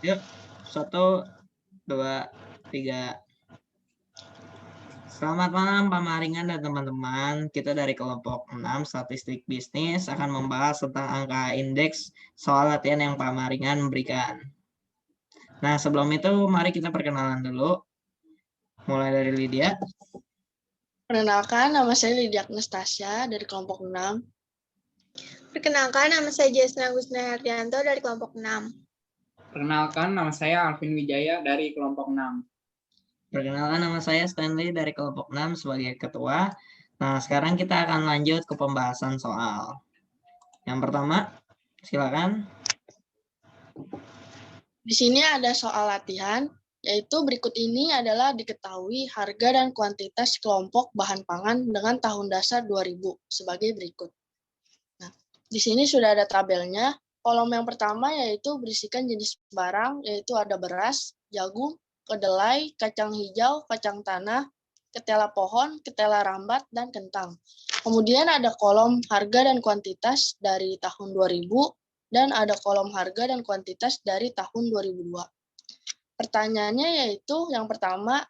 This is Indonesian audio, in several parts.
Yuk, 1, 2, 3. Selamat malam Pak Maringan dan teman-teman. Kita dari kelompok 6 Statistik Bisnis akan membahas tentang angka indeks soal latihan yang Pak Maringan berikan. Nah, sebelum itu mari kita perkenalan dulu. Mulai dari Lydia. Perkenalkan, nama saya Lydia Agnestasya dari kelompok 6. Perkenalkan, nama saya Jesna Gusna Hardianto dari kelompok 6. Perkenalkan, nama saya Alvin Wijaya dari kelompok 6. Perkenalkan, nama saya Stanley dari kelompok 6 sebagai ketua. Nah, sekarang kita akan lanjut ke pembahasan soal. Yang pertama, silakan. Di sini ada soal latihan, yaitu berikut ini adalah diketahui harga dan kuantitas kelompok bahan pangan dengan tahun dasar 2000 sebagai berikut. Nah, di sini sudah ada tabelnya. Kolom yang pertama yaitu berisikan jenis barang, yaitu ada beras, jagung, kedelai, kacang hijau, kacang tanah, ketela pohon, ketela rambat, dan kentang. Kemudian ada kolom harga dan kuantitas dari tahun 2000, dan ada kolom harga dan kuantitas dari tahun 2002. Pertanyaannya yaitu yang pertama,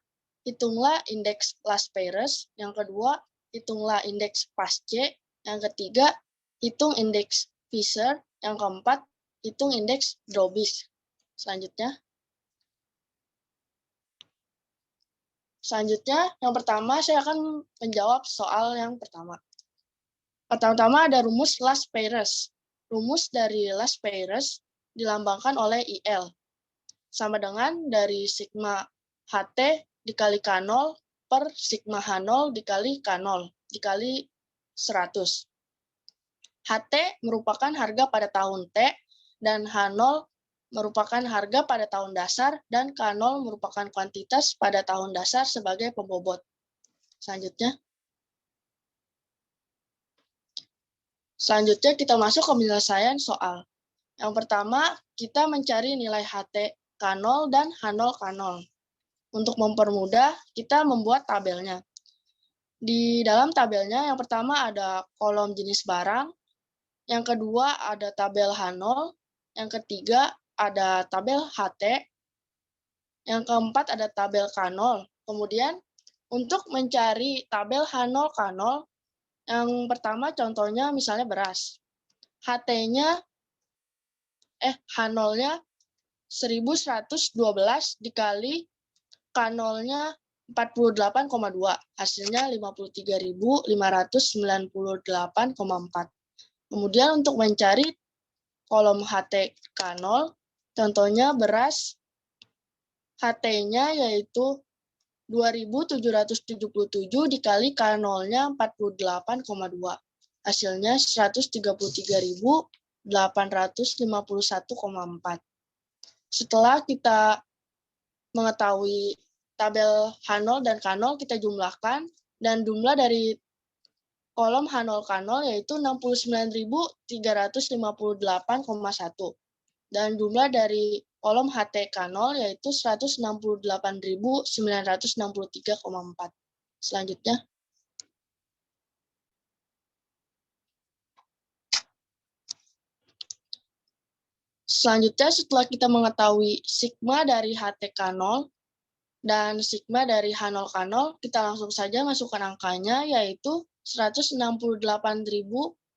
hitunglah indeks Las Peres, yang kedua, hitunglah indeks Pasce, yang ketiga, hitung indeks Fisher, yang keempat, hitung indeks Drobis. Selanjutnya, yang pertama saya akan menjawab soal yang pertama. Pertama-tama ada rumus Las Peres. Rumus dari Las Peres dilambangkan oleh IL. Sama dengan dari sigma HT dikali K0 per sigma H0 dikali K0 dikali 100. HT merupakan harga pada tahun T, dan H0 merupakan harga pada tahun dasar, dan K0 merupakan kuantitas pada tahun dasar sebagai pembobot. Selanjutnya kita masuk ke penyelesaian soal. Yang pertama, kita mencari nilai HT K0 dan H0 K0. Untuk mempermudah, kita membuat tabelnya. Di dalam tabelnya, yang pertama ada kolom jenis barang, yang kedua ada tabel H0, yang ketiga ada tabel HT, yang keempat ada tabel K0. Kemudian, untuk mencari tabel H0 K0, yang pertama contohnya misalnya beras. H0-nya 1112 dikali K0-nya 48,2. Hasilnya 53.598,4. Kemudian untuk mencari kolom HT K0, contohnya beras, HT-nya yaitu 2.777 dikali K0-nya 48,2. Hasilnya 133.851,4. Setelah kita mengetahui tabel H0 dan K0, kita jumlahkan, dan jumlah dari kolom H0 K0 yaitu 69.358,1. Dan jumlah dari kolom HT K0 yaitu 168.963,4. Selanjutnya. Selanjutnya, setelah kita mengetahui sigma dari HT K0 dan sigma dari H0 K0, kita langsung saja masukkan angkanya, yaitu 168.963,4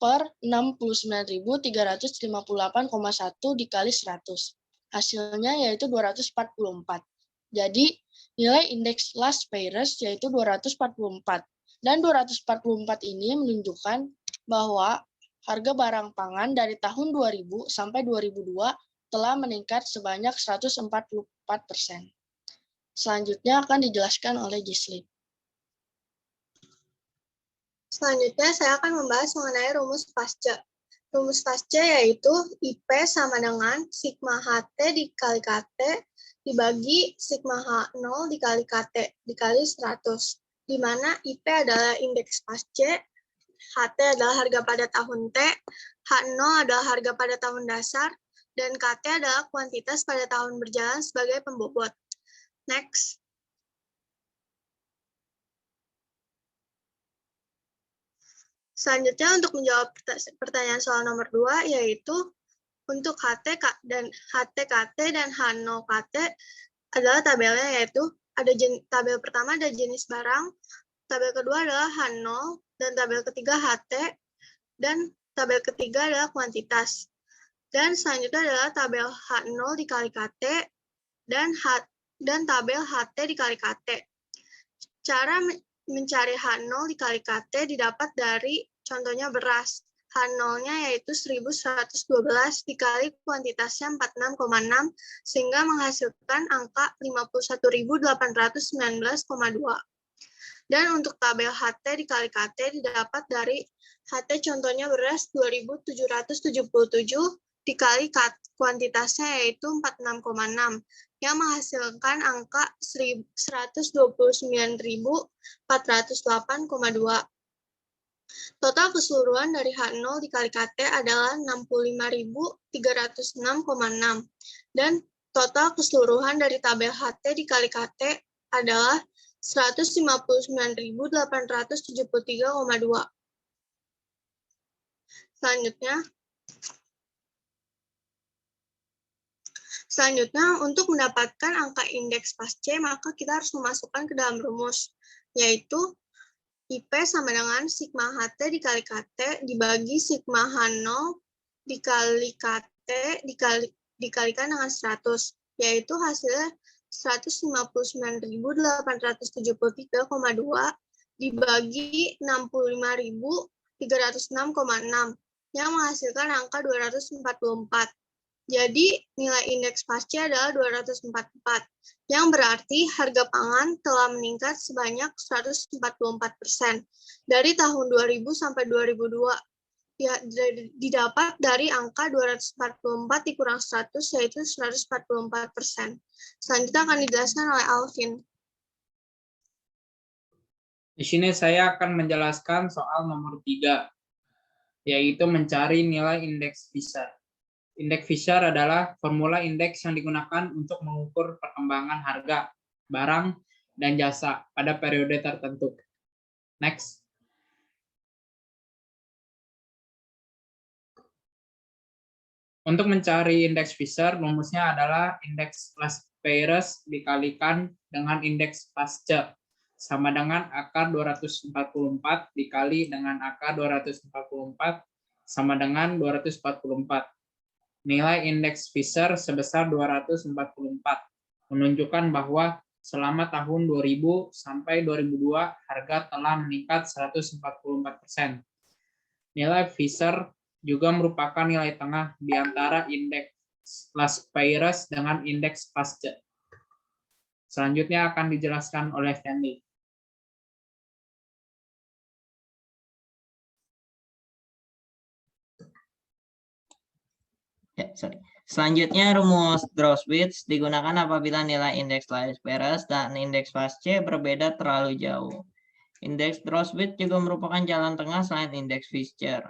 per 69.358,1 dikali 100. Hasilnya yaitu 244. Jadi, nilai indeks Las Peres yaitu 244. Dan 244 ini menunjukkan bahwa harga barang pangan dari tahun 2000 sampai 2002 telah meningkat sebanyak 144%. Selanjutnya akan dijelaskan oleh Gisli. Selanjutnya saya akan membahas mengenai rumus Pasce. Rumus Pasce yaitu IP sama dengan sigma HT dikali KT dibagi sigma H0 dikali KT dikali 100. Di mana IP adalah indeks Pasce, HT adalah harga pada tahun T, H0 adalah harga pada tahun dasar, dan KT adalah kuantitas pada tahun berjalan sebagai pembobot. Next. Selanjutnya untuk menjawab pertanyaan soal nomor 2, yaitu Untuk HTKT dan H0KT adalah tabelnya, yaitu tabel pertama ada jenis barang, tabel kedua adalah H0, dan tabel ketiga HT, dan tabel ketiga adalah kuantitas. Dan selanjutnya adalah tabel H0 dikali KT, dan tabel HT dikali KT. Cara mencari H0 dikali KT didapat dari contohnya beras. H0-nya yaitu 1112 dikali kuantitasnya 46,6 sehingga menghasilkan angka 51.819,2. Dan untuk tabel HT dikali KT didapat dari HT contohnya beras 2777 dikali kuantitasnya yaitu 46,6 yang menghasilkan angka 129.408,2. Total keseluruhan dari H0 dikali KT adalah 65.306,6 dan total keseluruhan dari tabel HT dikali KT adalah 159.873,2. Selanjutnya, untuk mendapatkan angka indeks pas C, maka kita harus memasukkan ke dalam rumus, yaitu IP sama dengan sigma HT dikali KT dibagi sigma H0 dikali KT dikalikan dengan 100, yaitu hasilnya 159.873,2 dibagi 65.306,6 yang menghasilkan angka 244. Jadi nilai indeks pas C adalah 244, yang berarti harga pangan telah meningkat sebanyak 144% dari tahun 2000 sampai 2002. Ya, didapat dari angka 244 dikurang 100, yaitu 144%. Selanjutnya akan dijelaskan oleh Alvin. Di sini saya akan menjelaskan soal nomor 3, yaitu mencari nilai indeks Fisher. Indeks Fisher adalah formula indeks yang digunakan untuk mengukur perkembangan harga, barang, dan jasa pada periode tertentu. Next. Untuk mencari indeks Fisher, rumusnya adalah indeks plus Peirce dikalikan dengan indeks pasca, sama dengan akar 244 dikali dengan akar 244 sama dengan 244. Nilai indeks Fisher sebesar 244, menunjukkan bahwa selama tahun 2000 sampai 2002 harga telah meningkat 144%. Nilai Fisher juga merupakan nilai tengah di antara indeks plus Peirce dengan indeks pasca. Selanjutnya akan dijelaskan oleh Stanley. Selanjutnya, rumus Drawswitz digunakan apabila nilai indeks Peirce dan indeks pasca berbeda terlalu jauh. Indeks Drawswitz juga merupakan jalan tengah selain indeks Fisher.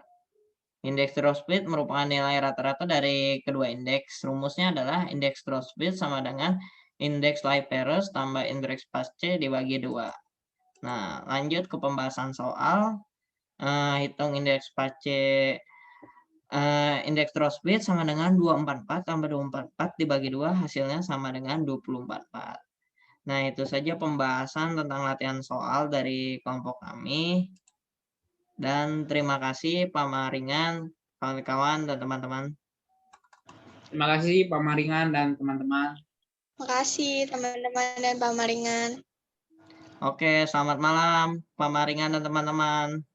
Indeks Drawswitz merupakan nilai rata-rata dari kedua indeks. Rumusnya adalah indeks Drawswitz sama dengan indeks Peirce tambah indeks pasca dibagi 2. Nah, lanjut ke pembahasan soal. Hitung indeks pasca. Indeks Drawswitz sama dengan 244 tambah 244 dibagi 2, hasilnya sama dengan 244. Nah, itu saja pembahasan tentang latihan soal dari kelompok kami. Dan terima kasih Pak Maringan, kawan-kawan, dan teman-teman. Terima kasih Pak Maringan dan teman-teman. Terima kasih teman-teman dan Pak Maringan. Oke, selamat malam Pak Maringan dan teman-teman.